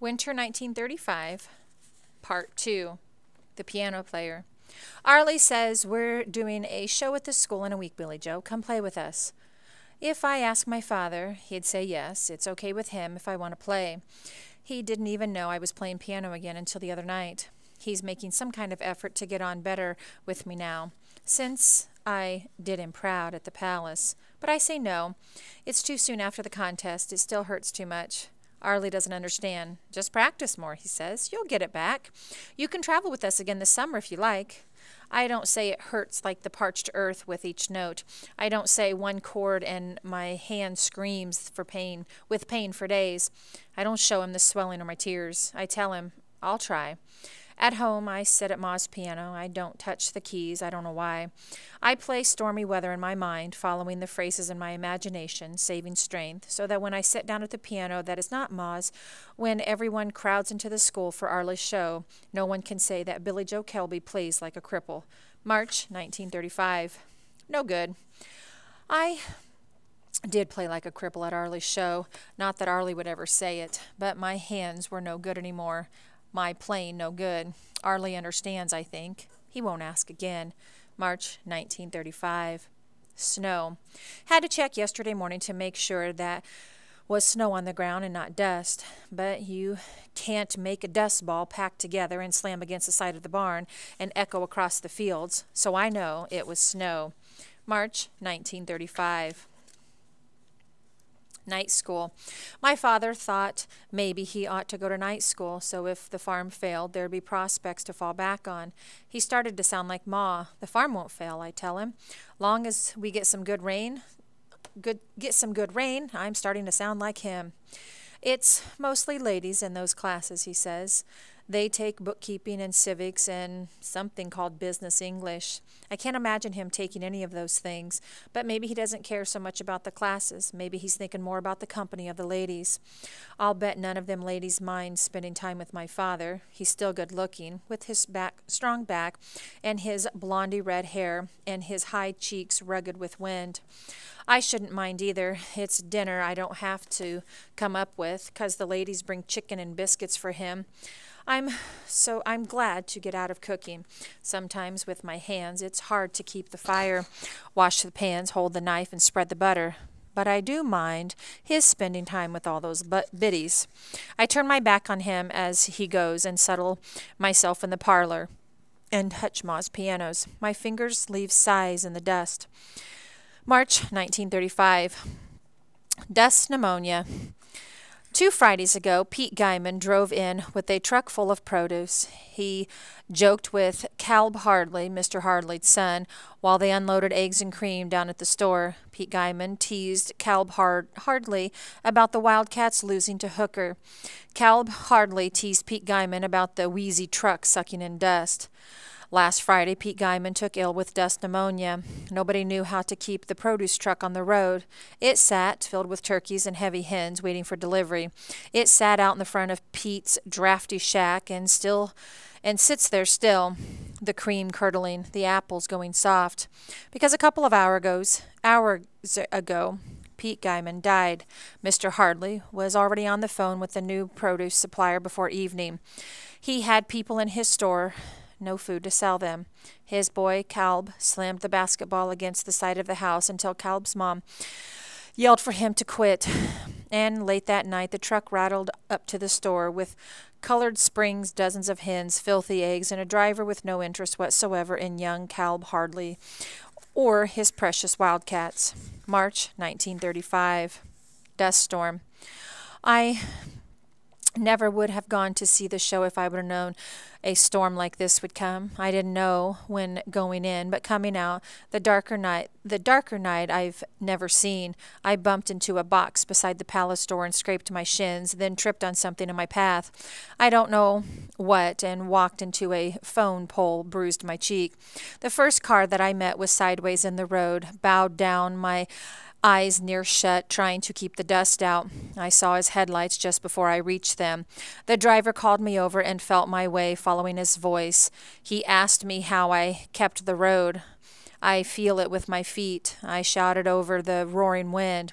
Winter 1935, Part 2, The Piano Player. Arlie says, "We're doing a show at the school in a week, Billy Joe. Come play with us." If I ask my father, he'd say yes, it's okay with him if I want to play. He didn't even know I was playing piano again until the other night. He's making some kind of effort to get on better with me now, since I did him proud at the palace. But I say no. It's too soon after the contest. It still hurts too much. Arlie doesn't understand. "Just practice more," he says. "You'll get it back. You can travel with us again this summer if you like." I don't say it hurts like the parched earth with each note. I don't say one chord and my hand screams with pain for days. I don't show him the swelling or my tears. I tell him, I'll try. At home, I sit at Ma's piano. I don't touch the keys. I don't know why. I play Stormy Weather in my mind, following the phrases in my imagination, saving strength, so that when I sit down at the piano that is not Ma's, when everyone crowds into the school for Arlie's show, no one can say that Billy Joe Kelby plays like a cripple. March 1935. No good. I did play like a cripple at Arlie's show. Not that Arlie would ever say it, but my hands were no good anymore. My playing no good. Arlie understands, I think. He won't ask again. March 1935. Snow. Had to check yesterday morning to make sure that was snow on the ground and not dust. But you can't make a dust ball packed together and slam against the side of the barn and echo across the fields, so I know it was snow. March 1935. Night school. My father thought maybe he ought to go to night school, so if the farm failed, there'd be prospects to fall back on. He started to sound like Ma. The farm won't fail, I tell him. Long as we get some good rain, I'm starting to sound like him. It's mostly ladies in those classes, he says. They take bookkeeping and civics and something called business English. I can't imagine him taking any of those things, but maybe he doesn't care so much about the classes. Maybe he's thinking more about the company of the ladies. I'll bet none of them ladies mind spending time with my father. He's still good looking, with his strong back and his blondie red hair and his high cheeks rugged with wind. I shouldn't mind either. It's dinner I don't have to come up with, 'cause the ladies bring chicken and biscuits for him. I'm glad to get out of cooking. Sometimes with my hands it's hard to keep the fire, wash the pans, hold the knife, and spread the butter. But I do mind his spending time with all those biddies. I turn my back on him as he goes and settle myself in the parlor and touch Ma's pianos. My fingers leave sighs in the dust. March 1935. Dust pneumonia. 2 Fridays ago, Pete Guyman drove in with a truck full of produce. He joked with Calb Hardley, Mr. Hardley's son, while they unloaded eggs and cream down at the store. Pete Guyman teased Calb Hardley about the Wildcats losing to Hooker. Calb Hardley teased Pete Guyman about the wheezy truck sucking in dust. Last Friday, Pete Guyman took ill with dust pneumonia. Nobody knew how to keep the produce truck on the road. It sat, filled with turkeys and heavy hens, waiting for delivery. It sat out in the front of Pete's drafty shack and sits there still, the cream curdling, the apples going soft. Because a couple of hours ago, Pete Guyman died. Mr. Hardley was already on the phone with the new produce supplier before evening. He had people in his store, no food to sell them. His boy, Calb, slammed the basketball against the side of the house until Calb's mom yelled for him to quit. And late that night, the truck rattled up to the store with colored springs, dozens of hens, filthy eggs, and a driver with no interest whatsoever in young Calb Hardley or his precious Wildcats. March 1935. Dust storm. I never would have gone to see the show if I would have known a storm like this would come. I didn't know when going in, but coming out, the darker night I've never seen. I bumped into a box beside the palace door and scraped my shins, then tripped on something in my path. I don't know what, and walked into a phone pole, bruised my cheek. The first car that I met was sideways in the road, bowed down, my eyes near shut, trying to keep the dust out. I saw his headlights just before I reached them. The driver called me over and felt my way, following his voice. He asked me how I kept the road. I feel it with my feet. I shout it over the roaring wind.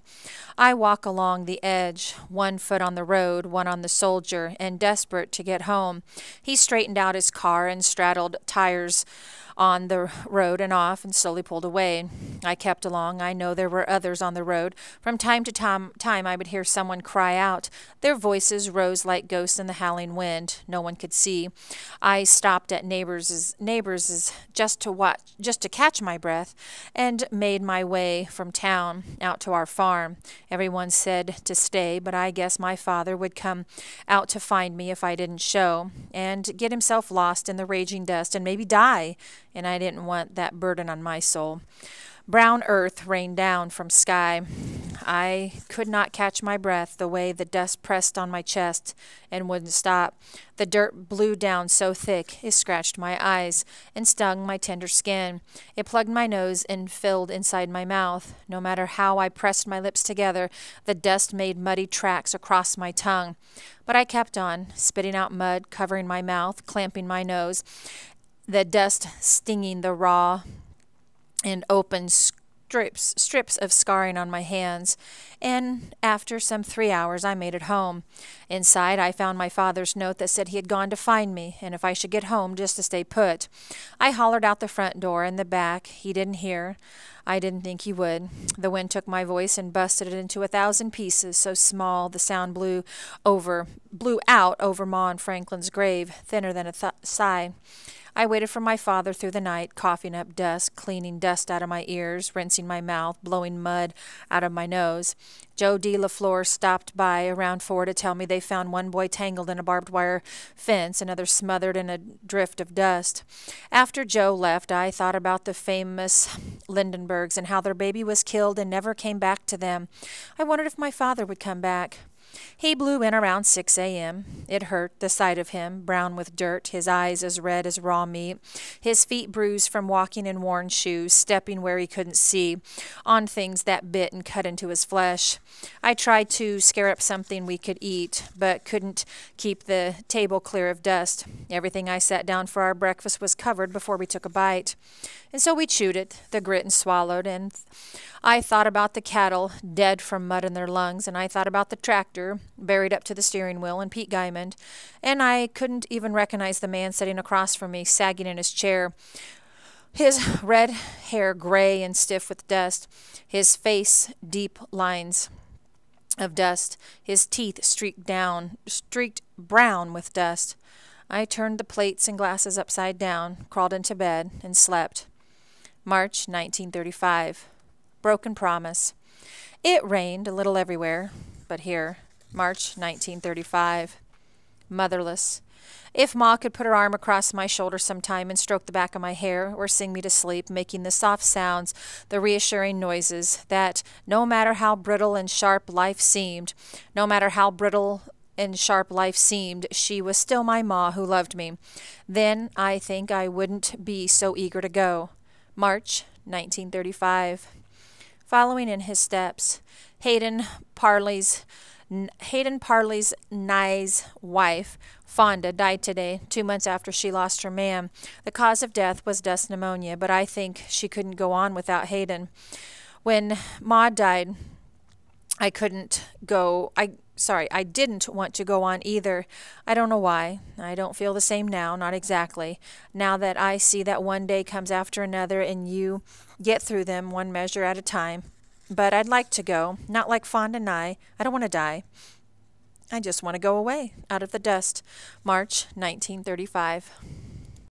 I walk along the edge, one foot on the road, one on the soldier, and desperate to get home. He straightened out his car and straddled tires on the road and off and slowly pulled away. I kept along. I know there were others on the road. From time to time I would hear someone cry out. Their voices rose like ghosts in the howling wind. No one could see. I stopped at neighbors' just to catch my breath, and made my way from town out to our farm. Everyone said to stay, but I guess my father would come out to find me if I didn't show, and get himself lost in the raging dust and maybe die, and I didn't want that burden on my soul. Brown earth rained down from sky. I could not catch my breath the way the dust pressed on my chest and wouldn't stop. The dirt blew down so thick it scratched my eyes and stung my tender skin. It plugged my nose and filled inside my mouth. No matter how I pressed my lips together, the dust made muddy tracks across my tongue. But I kept on, spitting out mud, covering my mouth, clamping my nose, the dust stinging the raw and open strips of scarring on my hands, and after some 3 hours I made it home. Inside I found my father's note that said he had gone to find me, and if I should get home just to stay put. I hollered out the front door and the back. He didn't hear. I didn't think he would. The wind took my voice and busted it into 1,000 pieces, so small the sound blew out over Ma and Franklin's grave, thinner than a sigh. I waited for my father through the night, coughing up dust, cleaning dust out of my ears, rinsing my mouth, blowing mud out of my nose. Joe D. LaFleur stopped by around 4 to tell me they found one boy tangled in a barbed wire fence, another smothered in a drift of dust. After Joe left, I thought about the famous Lindenbergs and how their baby was killed and never came back to them. I wondered if my father would come back. He blew in around 6 a.m. It hurt, the sight of him, brown with dirt, his eyes as red as raw meat, his feet bruised from walking in worn shoes, stepping where he couldn't see, on things that bit and cut into his flesh. I tried to scare up something we could eat, but couldn't keep the table clear of dust. Everything I sat down for our breakfast was covered before we took a bite. And so we chewed it, the grit, and swallowed, and I thought about the cattle, dead from mud in their lungs, and I thought about the tractor, buried up to the steering wheel, and Pete Guymond, and I couldn't even recognize the man sitting across from me, sagging in his chair, his red hair gray and stiff with dust, his face deep lines of dust, his teeth streaked brown with dust. I turned the plates and glasses upside down, crawled into bed, and slept. March 1935. Broken promise. It rained a little everywhere, but here. March 1935. Motherless. If Ma could put her arm across my shoulder sometime and stroke the back of my hair, or sing me to sleep, making the soft sounds, the reassuring noises, that no matter how brittle and sharp life seemed, she was still my Ma who loved me. Then I think I wouldn't be so eager to go. March 1935. Following in his steps, Hayden Parley's Nye's wife, Fonda, died today, 2 months after she lost her man. The cause of death was dust pneumonia, but I think she couldn't go on without Hayden. When Ma died, I didn't want to go on either. I don't know why. I don't feel the same now, not exactly. Now that I see that one day comes after another and you get through them one measure at a time. But I'd like to go, not like Fonda and I. I don't want to die. I just want to go away, out of the dust. March 1935.